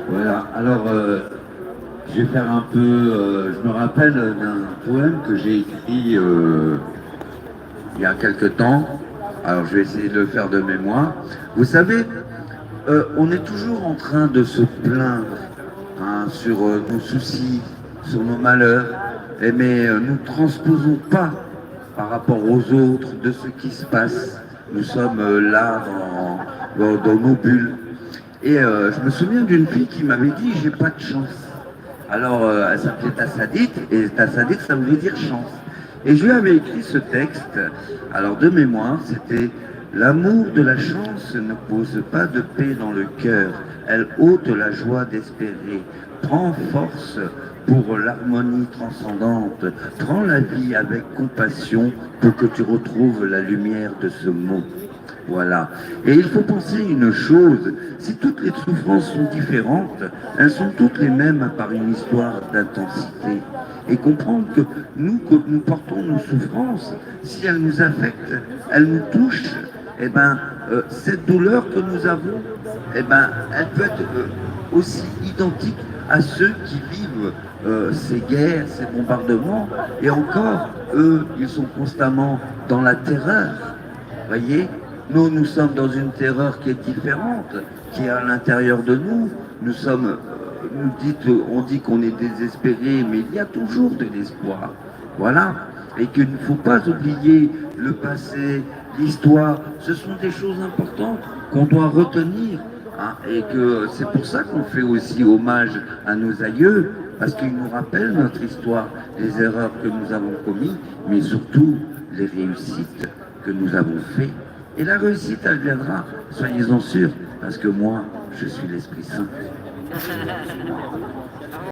Voilà, alors je vais faire un peu, je me rappelle d'un poème que j'ai écrit il y a quelque temps, alors je vais essayer de le faire de mémoire. Vous savez, on est toujours en train de se plaindre hein, sur nos soucis, sur nos malheurs, mais nous ne transposons pas par rapport aux autres de ce qui se passe. Nous sommes là dans nos bulles. Et je me souviens d'une fille qui m'avait dit j'ai pas de chance. Alors elle s'appelait Tassadit et Tassadit ça voulait dire chance. Et je lui avais écrit ce texte. Alors de mémoire c'était l'amour de la chance ne pose pas de paix dans le cœur. Elle ôte la joie d'espérer. Prends force pour l'harmonie transcendante. Prends la vie avec compassion pour que tu retrouves la lumière de ce mot. Voilà. Et il faut penser une chose, si toutes les souffrances sont différentes, elles sont toutes les mêmes par une histoire d'intensité. Et comprendre que nous portons nos souffrances, si elles nous affectent, elles nous touchent, eh ben, cette douleur que nous avons, eh ben, elle peut être aussi identique à ceux qui vivent ces guerres, ces bombardements. Et encore, eux, ils sont constamment dans la terreur. Voyez, nous sommes dans une terreur qui est différente, qui est à l'intérieur de nous. Nous sommes, on dit qu'on est désespéré, mais il y a toujours de l'espoir. Voilà. Et qu'il ne faut pas oublier le passé, l'histoire. Ce sont des choses importantes qu'on doit retenir. Hein, et que c'est pour ça qu'on fait aussi hommage à nos aïeux, parce qu'ils nous rappellent notre histoire, les erreurs que nous avons commises, mais surtout les réussites que nous avons faites. Et la réussite, elle viendra, soyez-en sûrs, parce que moi, je suis l'Esprit Saint.